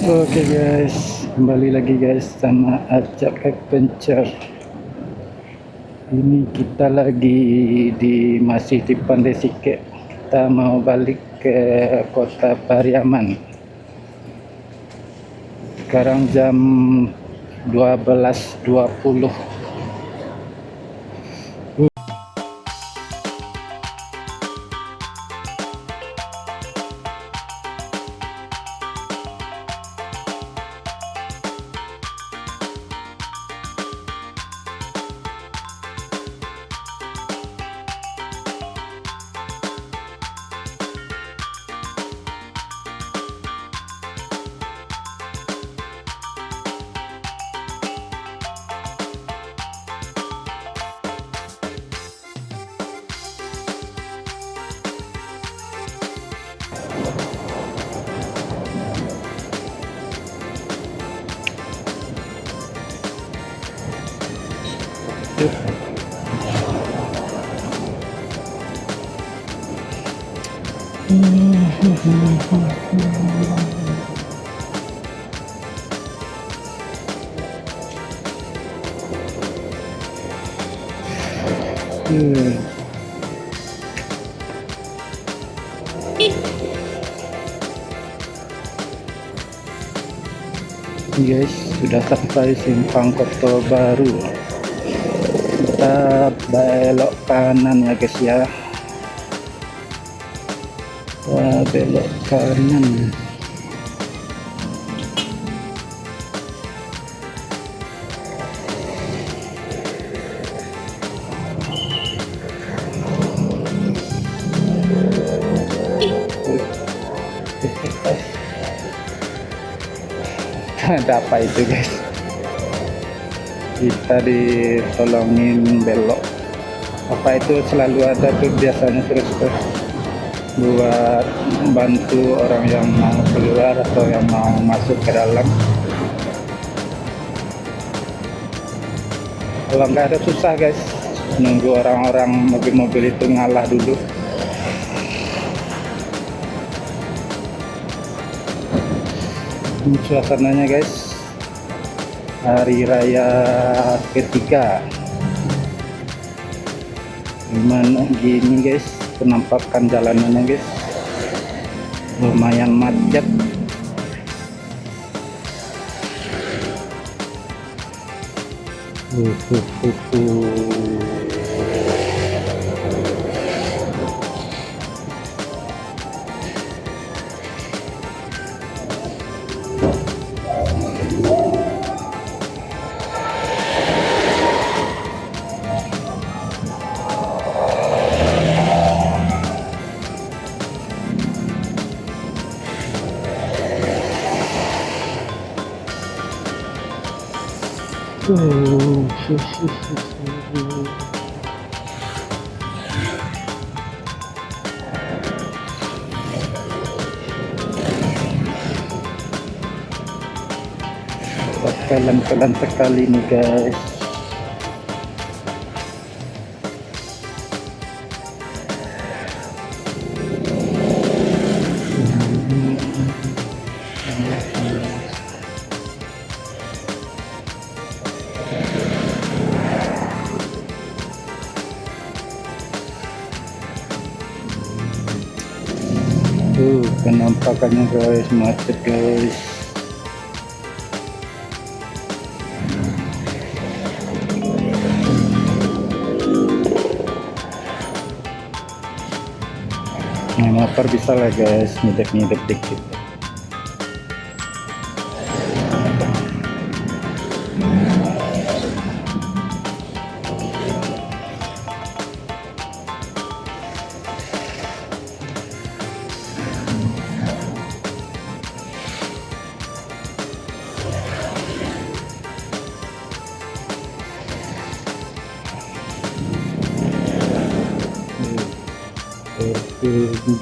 Oke guys, kembali lagi guys sama Acak Adventure. Ini kita lagi masih di Pandai Sike. Kita mau balik ke kota Pariaman. Sekarang jam 12.20. Guys, sudah sampai Simpang Koto Baru. Kita belok kanan ya guys ya. Kita belok kanan. Ada apa itu guys, kita ditolongin belok. Apa itu selalu ada tuh biasanya terus buat bantu orang yang mau keluar atau yang mau masuk ke dalam. Kalau nggak ada susah guys, nunggu orang-orang mobil-mobil itu ngalah dulu. Ini suasananya guys, hari raya ketiga. Gimana gini guys penampakan jalanannya guys, lumayan macet. Pelan-pelan sekali nih guys. Penampakannya guys, macet guys. Nah, motor bisa lah guys, ngidep-ngidep dikit.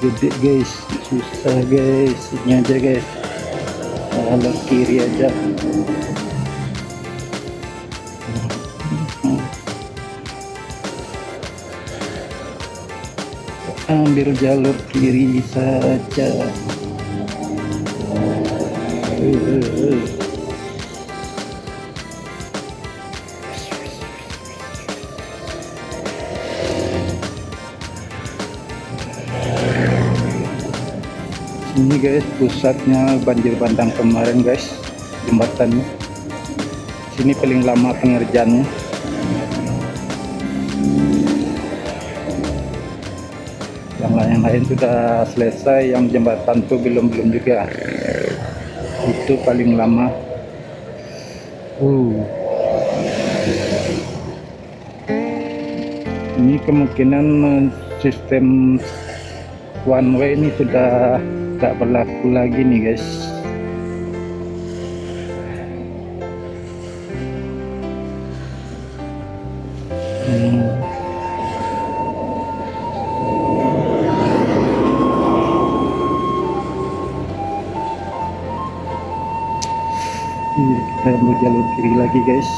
Gede guys, susah guys. Ini aja guys, belok kiri aja. Ambil jalur kiri saja. Ini guys pusatnya banjir bandang kemarin guys, jembatannya. Sini paling lama pengerjaannya. Yang lain-lain sudah selesai, yang jembatan tuh belum juga. Itu paling lama. Ini kemungkinan sistem one way ini sudah tak berlaku lagi nih guys. Kita ambil jalur kiri lagi guys.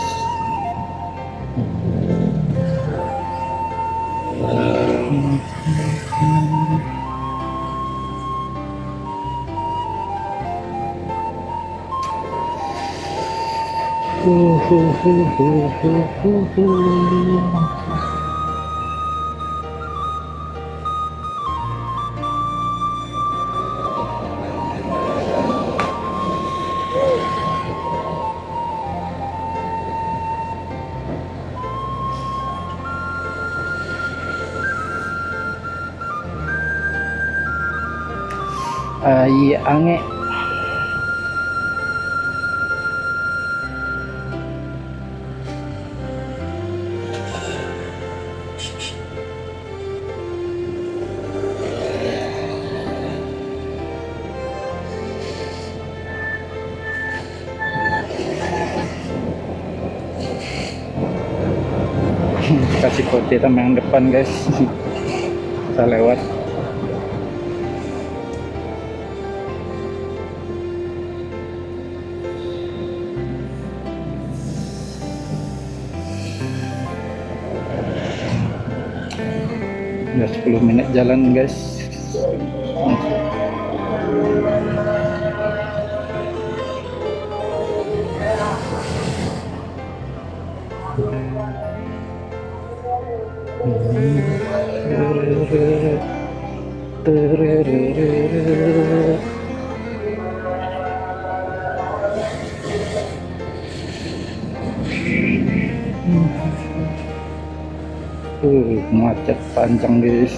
Iya ange. Kasih kode sama yang depan guys. Kita lewat. Udah 10 menit jalan guys. Macet panjang guys.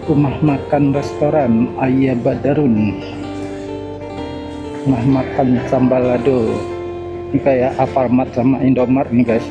Rumah makan restoran Ayah Badarun, rumah makan Sambalado. Ini kayak Alfamart sama Indomart nih guys.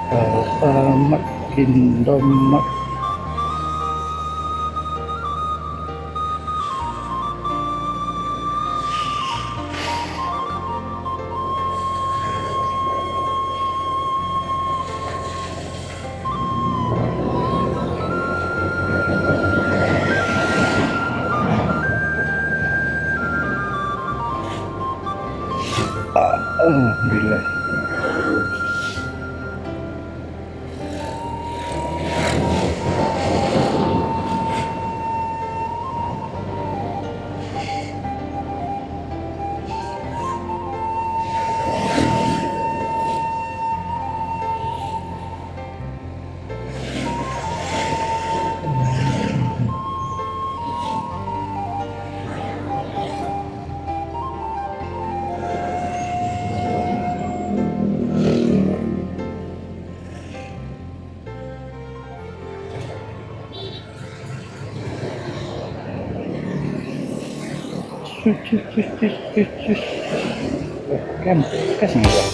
Alfamart, Indomart. Alhamdulillah. Kan kas nggak?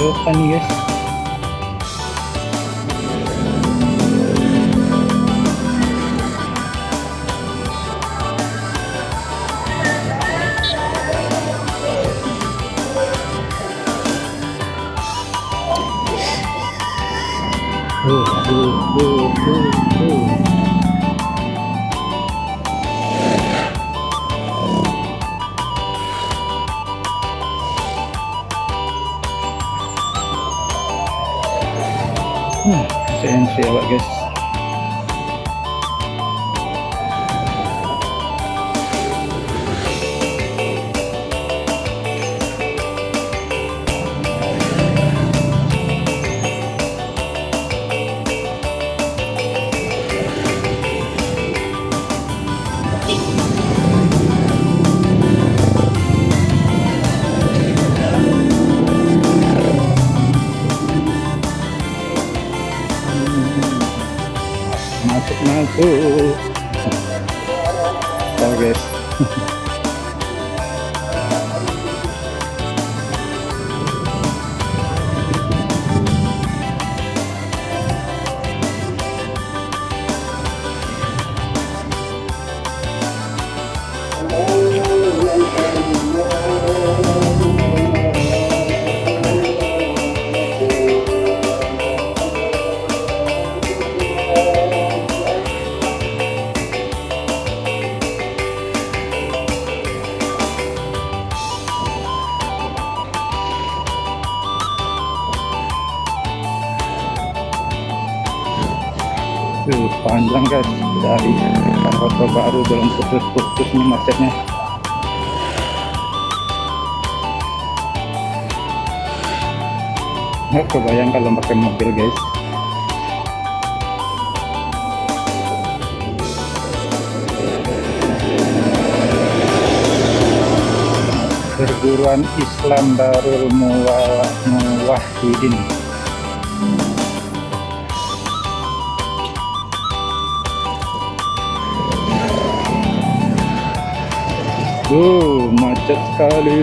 Coba nih guys. Uh, uh, uh, uh, uh. CNC awak guys. Masuk. Oh guys. Panjang guys, dari kota baru belum putus-putus nih macetnya. Nggak kebayang kalau pakai mobil guys. Perguruan Islam Darul Muwahhidin. Macet sekali.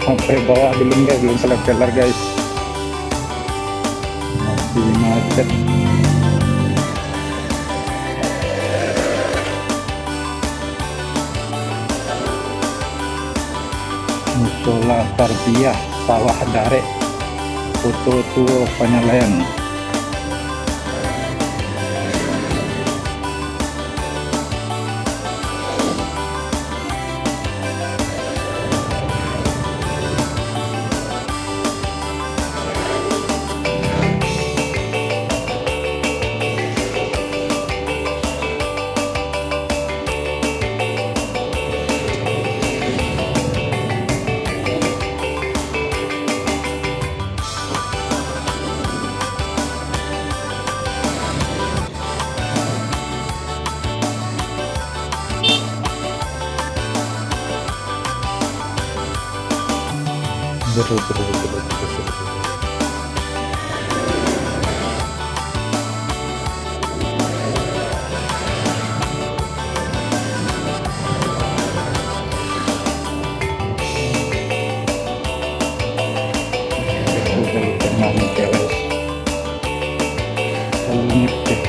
Sampai bawah belum guys, belum kelar guys, masih macet. Musola Tarbiyah Sawah Dare, foto tuh Penyalayan. Betul.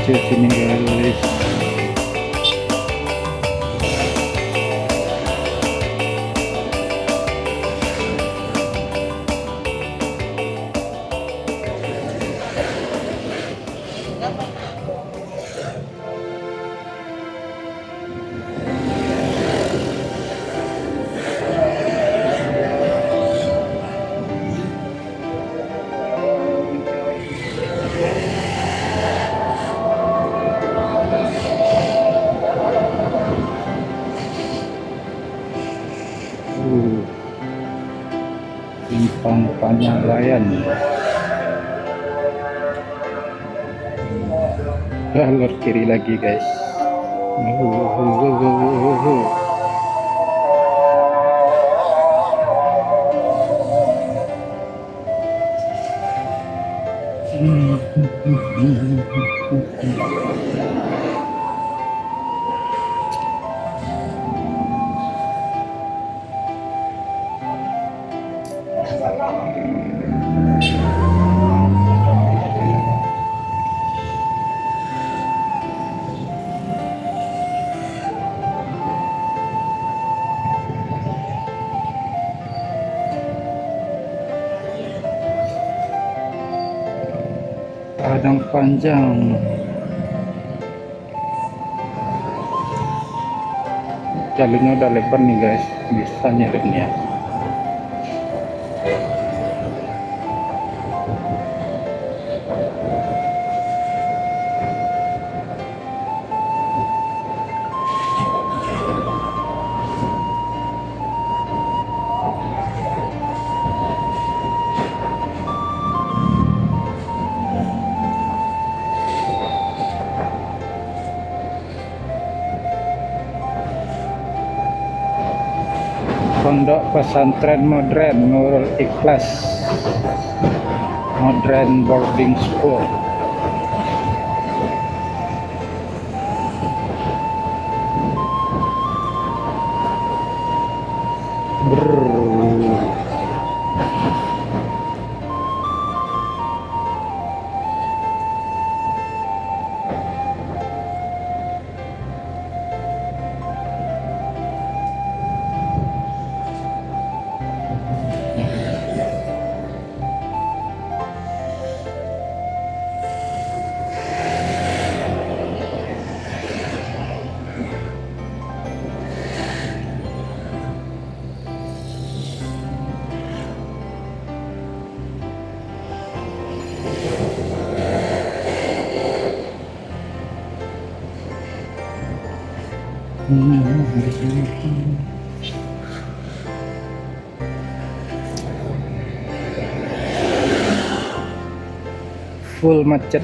kecil sini guys. Simpang Panyallayan. Galur kiri lagi guys. Padang Panjang. Jalurnya udah lebar nih guys, bisa nyarinya. Pondok Pesantren Modern Nurul Ikhlas Modern Boarding School. Full macet.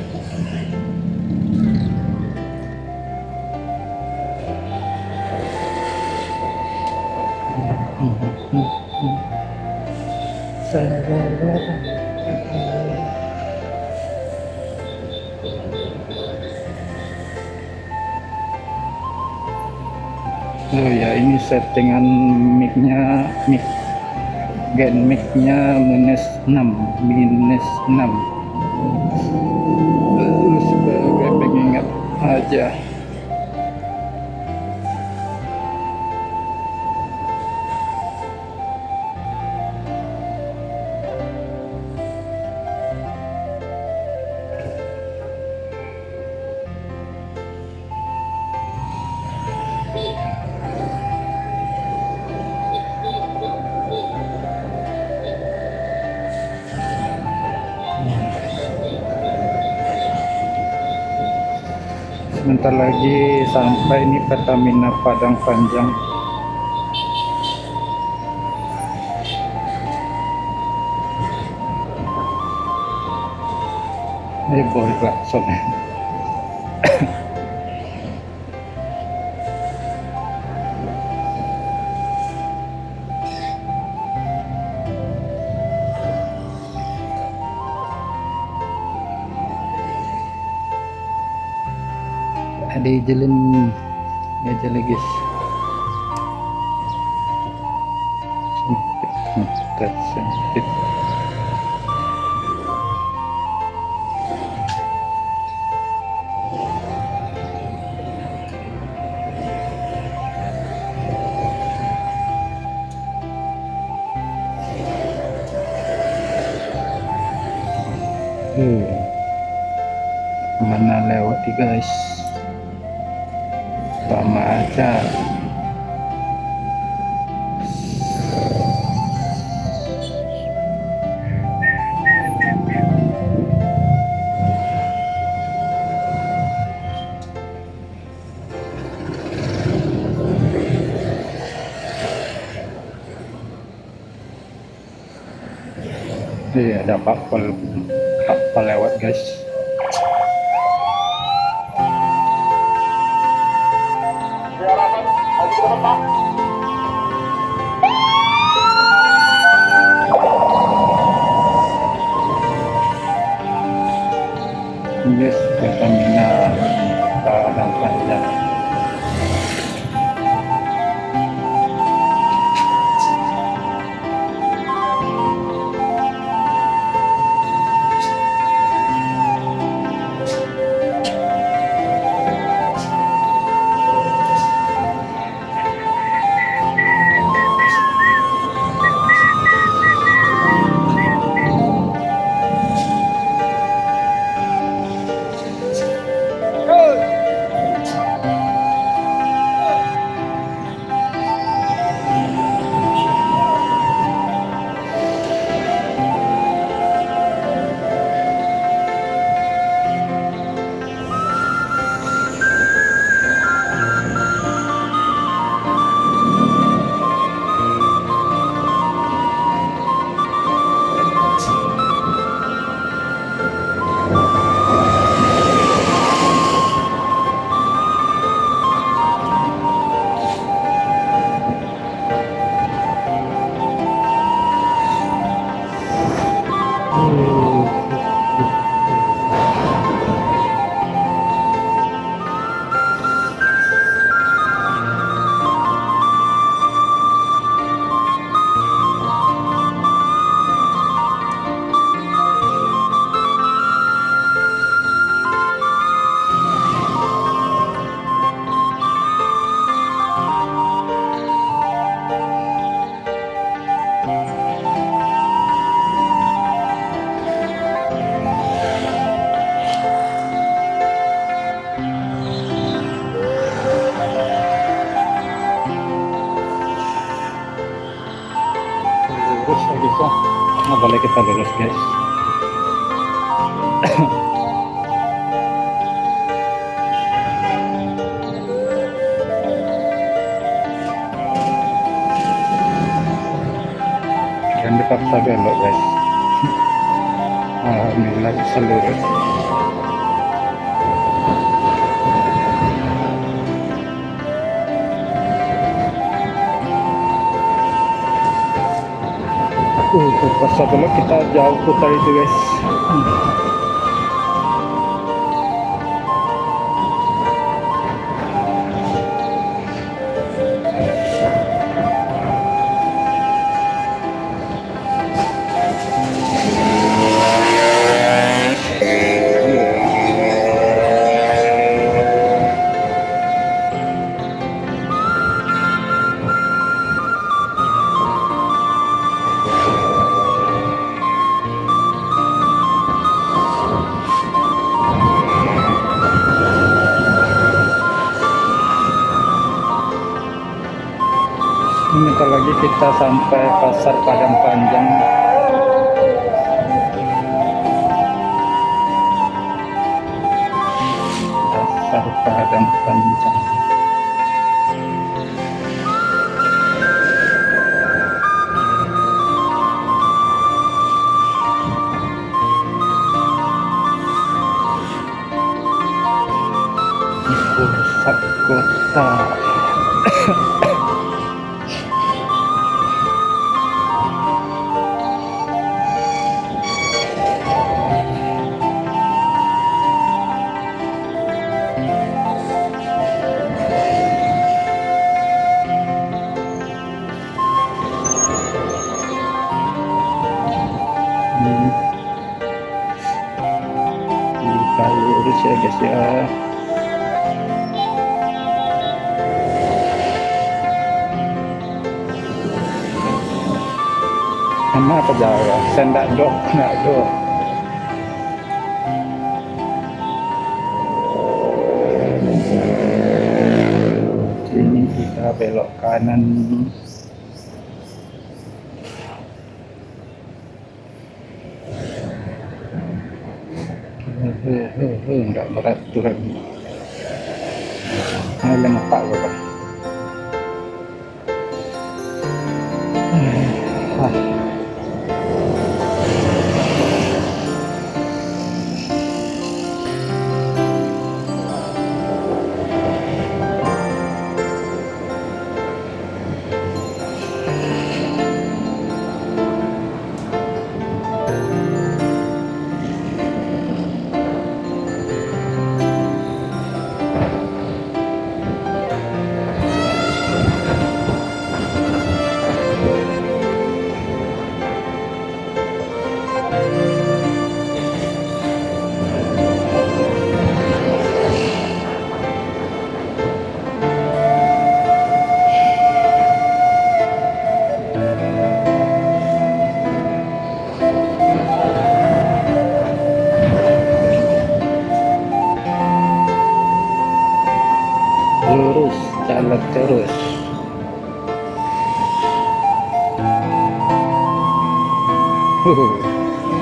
Oh ya, ini settingan mic-nya, gain mic-nya -6 sebagai pengingat aja. Sebentar lagi sampai ini Pertamina Padang Panjang. Boy klakson. Ada jalan aja lagi sempit. guys, sama aja. Iya, ada Pak Pol lewat guys. Yes, Pertamina Padang Panjang. Lurus bisa, nggak boleh kita lurus guys. Jangan dipaksa belok guys. Alhamdulillah bisa lurus. Paksa belok kita jauh putar itu guys. Bentar lagi kita sampai pasar Padang Panjang. Pasar Padang Panjang. Pusat kota. Kita lurus ya guys ya. Sama apa jauh? Sendak dok, nak dok. belok kanan. Enggak beraturan. Alam apa ba? Ah, lurus, jalan terus.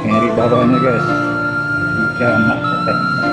Ngeri bawahnya guys. Jamak katanya.